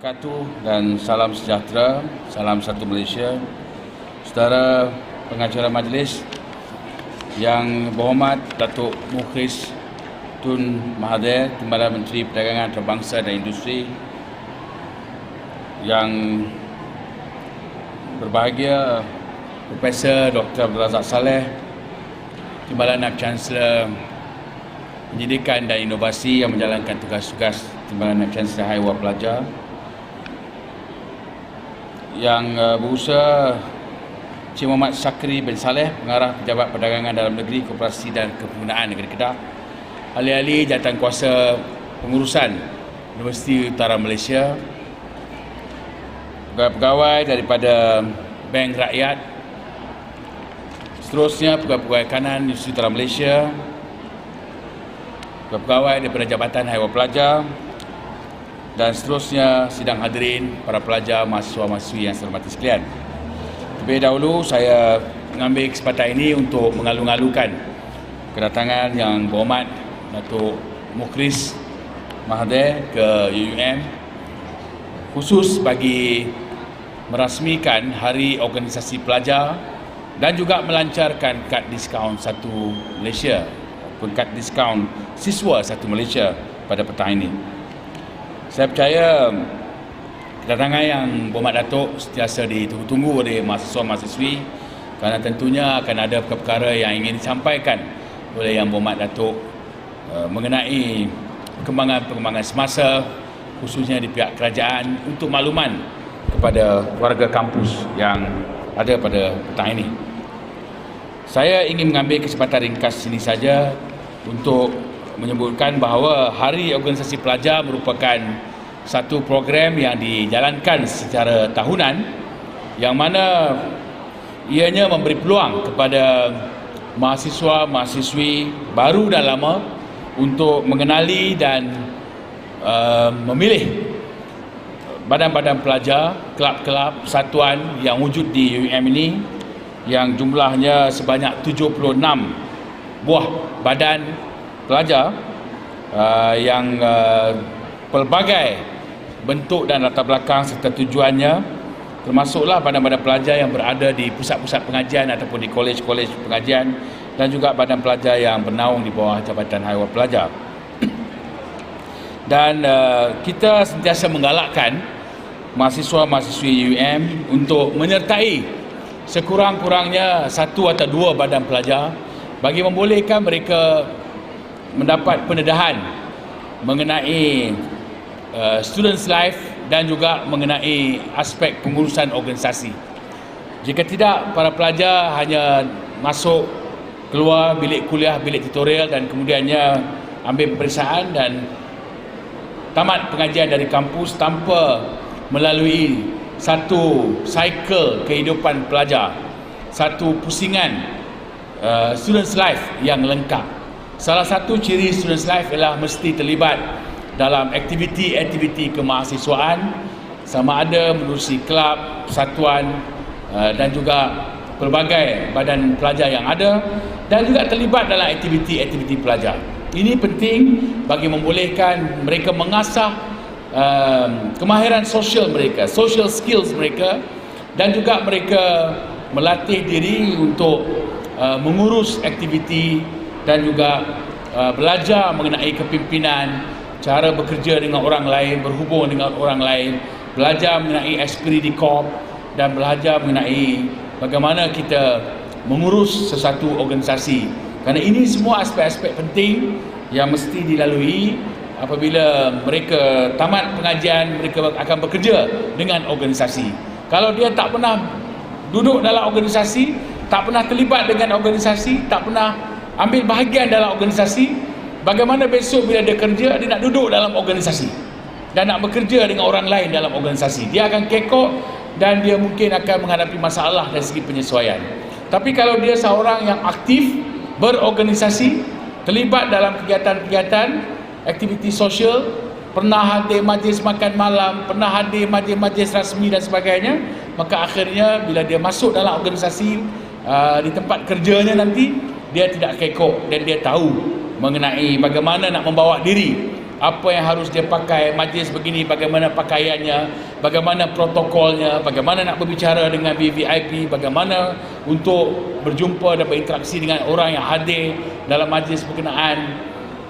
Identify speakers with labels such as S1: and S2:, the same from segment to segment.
S1: wabarakatuh dan salam sejahtera, salam satu Malaysia. Saudara pengacara majlis yang berhormat Datuk Mukhris Tun Mahathir, Timbalan Menteri Perdagangan Antarabangsa dan Industri, yang berbahagia Profesor Dr. Abdul Razak Saleh, Timbalan Naib Chancellor Pendidikan dan Inovasi yang menjalankan tugas-tugas Timbalan Naib Chancellor High War Pelajar, yang berusaha Cik Muhammad Syakri bin Saleh, Pengarah Pejabat Perdagangan Dalam Negeri, Koperasi dan Kepenggunaan Negeri Kedah, ahli-ahli jawatankuasa pengurusan Universiti Utara Malaysia, pegawai-pegawai daripada Bank Rakyat, seterusnya pegawai-pegawai kanan Universiti Utara Malaysia, pegawai daripada Jabatan High War Pelajar, dan seterusnya sidang hadirin, para pelajar, mahasiswa-mahasiswi yang saya hormati sekalian. Terlebih dahulu saya mengambil kesempatan ini untuk mengalu-alukan kedatangan yang berhormat Datuk Mukhris Mahathir ke UUM khusus bagi merasmikan Hari Organisasi Pelajar dan juga melancarkan kad diskaun Satu Malaysia ataupun kad diskaun siswa Satu Malaysia pada petang ini. Saya percaya kedatangan yang berhormat Datuk sentiasa ditunggu-tunggu oleh mahasiswa-mahasiswi, kerana tentunya akan ada perkara yang ingin disampaikan oleh yang berhormat Datuk mengenai perkembangan semasa, khususnya di pihak kerajaan, untuk makluman kepada warga kampus yang ada pada petang ini. Saya ingin mengambil kesempatan ringkas ini saja untuk menyebutkan bahawa Hari Organisasi Pelajar merupakan satu program yang dijalankan secara tahunan, yang mana ianya memberi peluang kepada mahasiswa-mahasiswi baru dan lama untuk mengenali dan memilih badan-badan pelajar, kelab-kelab, persatuan yang wujud di UUM ini, yang jumlahnya sebanyak 76 buah badan pelajar yang pelbagai bentuk dan latar belakang serta tujuannya, termasuklah badan-badan pelajar yang berada di pusat-pusat pengajian ataupun di kolej-kolej pengajian, dan juga badan pelajar yang bernaung di bawah Jabatan High War Pelajar. Dan kita sentiasa menggalakkan mahasiswa-mahasiswi UUM untuk menyertai sekurang-kurangnya satu atau dua badan pelajar bagi membolehkan mereka mendapat pendedahan mengenai students life dan juga mengenai aspek pengurusan organisasi. Jika tidak, para pelajar hanya masuk keluar bilik kuliah, bilik tutorial, dan kemudiannya ambil peperiksaan dan tamat pengajian dari kampus tanpa melalui satu cycle kehidupan pelajar, satu pusingan students life yang lengkap. Salah satu ciri students life ialah mesti terlibat dalam aktiviti-aktiviti kemahasiswaan, sama ada menerusi kelab, persatuan dan juga pelbagai badan pelajar yang ada, dan juga terlibat dalam aktiviti-aktiviti pelajar. Ini penting bagi membolehkan mereka mengasah kemahiran sosial mereka, social skills mereka, dan juga mereka melatih diri untuk mengurus aktiviti dan juga belajar mengenai kepimpinan, cara bekerja dengan orang lain, berhubung dengan orang lain, belajar mengenai esprit de corps, dan belajar mengenai bagaimana kita mengurus sesuatu organisasi. Kerana ini semua aspek-aspek penting yang mesti dilalui apabila mereka tamat pengajian, mereka akan bekerja dengan organisasi. Kalau dia tak pernah duduk dalam organisasi, tak pernah terlibat dengan organisasi, tak pernah ambil bahagian dalam organisasi, bagaimana besok bila dia kerja, dia nak duduk dalam organisasi dan nak bekerja dengan orang lain dalam organisasi? Dia akan kekok dan dia mungkin akan menghadapi masalah dari segi penyesuaian. Tapi kalau dia seorang yang aktif, berorganisasi, terlibat dalam kegiatan-kegiatan, aktiviti sosial, pernah hadir majlis makan malam, pernah hadir majlis-majlis rasmi dan sebagainya, maka akhirnya bila dia masuk dalam organisasi di tempat kerjanya nanti, dia tidak kekok dan dia tahu mengenai bagaimana nak membawa diri apa yang harus dia pakai, majlis begini bagaimana pakaiannya, bagaimana protokolnya, bagaimana nak berbicara dengan VVIP, bagaimana untuk berjumpa dan berinteraksi dengan orang yang hadir dalam majlis berkenaan,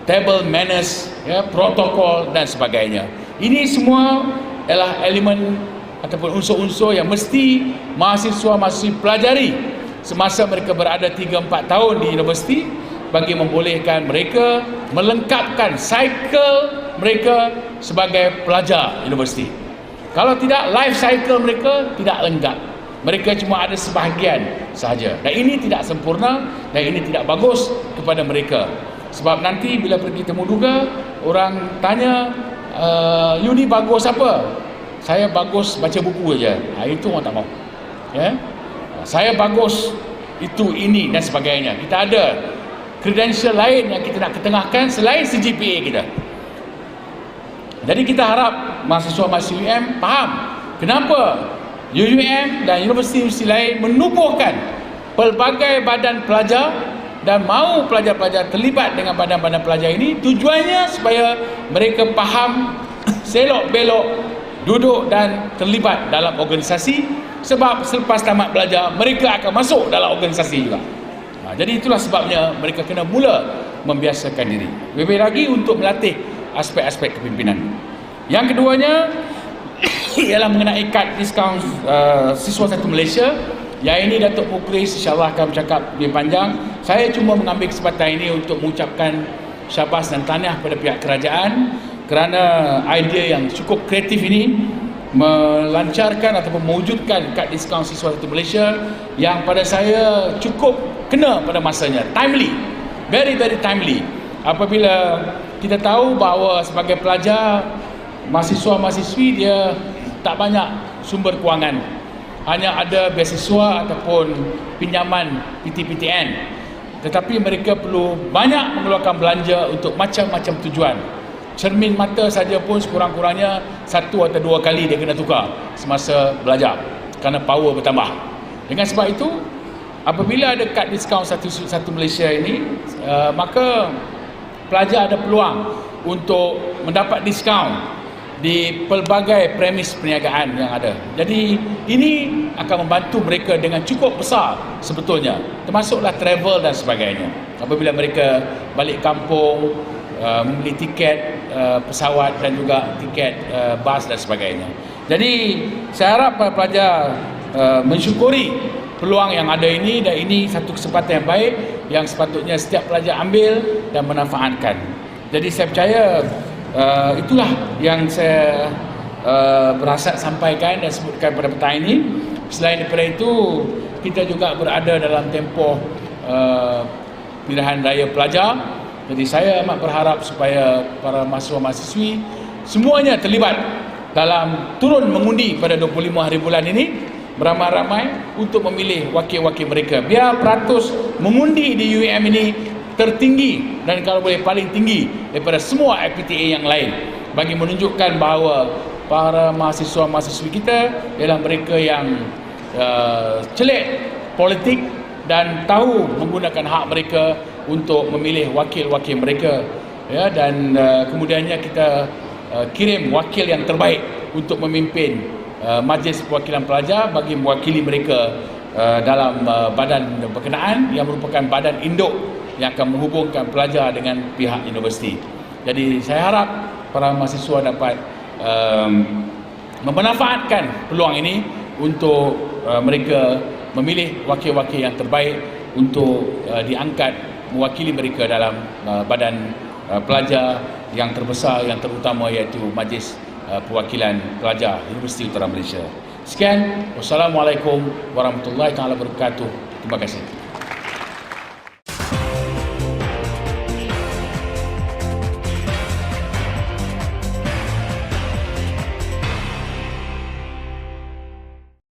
S1: table manners, ya, protokol dan sebagainya. Ini semua adalah elemen ataupun unsur-unsur yang mesti mahasiswa-mahasiswi pelajari semasa mereka berada 3-4 tahun di universiti, bagi membolehkan mereka melengkapkan cycle mereka sebagai pelajar universiti. Kalau tidak, life cycle mereka tidak lengkap. Mereka cuma ada sebahagian sahaja. Dan ini tidak sempurna dan ini tidak bagus kepada mereka. Sebab nanti bila pergi temu duga, orang tanya, you ni bagus apa? Saya bagus baca buku saja. Itu orang tak mau. Ya? Saya bagus itu, ini dan sebagainya. Kita ada credential lain yang kita nak ketengahkan selain CGPA kita. Jadi kita harap mahasiswa-mahasiswa UM faham kenapa UUM dan universiti-universiti lain menubuhkan pelbagai badan pelajar dan mahu pelajar-pelajar terlibat dengan badan-badan pelajar ini. Tujuannya supaya mereka faham selok-belok duduk dan terlibat dalam organisasi, sebab selepas tamat belajar mereka akan masuk dalam organisasi juga. Jadi itulah sebabnya mereka kena mula membiasakan diri. Lebih lagi untuk melatih aspek-aspek kepimpinan. Yang keduanya ialah mengenai kad diskaun siswa satu Malaysia. Yang ini Datuk Mukris insyaAllah akan bercakap lebih panjang. Saya cuma mengambil kesempatan ini untuk mengucapkan syabas dan tahniah kepada pihak kerajaan kerana idea yang cukup kreatif ini melancarkan ataupun mewujudkan kad diskaun siswa satu Malaysia yang pada saya cukup kena pada masanya, timely, very very timely. Apabila kita tahu bahawa sebagai pelajar, mahasiswa-mahasiswi dia tak banyak sumber kewangan, hanya ada beasiswa ataupun pinjaman PTPTN, tetapi mereka perlu banyak mengeluarkan belanja untuk macam-macam tujuan. Cermin mata saja pun sekurang-kurangnya 1 atau 2 kali dia kena tukar semasa belajar kerana power bertambah. Dengan sebab itu, apabila ada kad diskaun satu Malaysia ini, maka pelajar ada peluang untuk mendapat diskaun di pelbagai premis perniagaan yang ada. Jadi ini akan membantu mereka dengan cukup besar sebetulnya, termasuklah travel dan sebagainya. Apabila mereka balik kampung, membeli tiket pesawat dan juga tiket bas dan sebagainya. Jadi saya harap para pelajar mensyukuri peluang yang ada ini, dan ini satu kesempatan yang baik yang sepatutnya setiap pelajar ambil dan manfaatkan. Jadi saya percaya itulah yang saya berhasrat sampaikan dan sebutkan pada petang ini. Selain daripada itu, kita juga berada dalam tempoh pilihan raya pelajar. Jadi saya amat berharap supaya para mahasiswa-mahasiswi semuanya terlibat dalam turun mengundi pada 25 hari bulan ini, beramai-ramai untuk memilih wakil-wakil mereka. Biar peratus mengundi di UUM ini tertinggi dan kalau boleh paling tinggi daripada semua FPTA yang lain, bagi menunjukkan bahawa para mahasiswa-mahasiswi kita ialah mereka yang celik politik dan tahu menggunakan hak mereka untuk memilih wakil-wakil mereka, ya, dan kemudiannya kita kirim wakil yang terbaik untuk memimpin majlis perwakilan pelajar bagi mewakili mereka dalam badan berkenaan yang merupakan badan induk yang akan menghubungkan pelajar dengan pihak universiti. Jadi saya harap para mahasiswa dapat memanfaatkan peluang ini untuk mereka memilih wakil-wakil yang terbaik untuk diangkat mewakili mereka dalam badan pelajar yang terbesar, yang terutama, iaitu Majlis Perwakilan Pelajar Universiti Utara Malaysia. Sekian, wassalamualaikum warahmatullahi wabarakatuh. Terima kasih.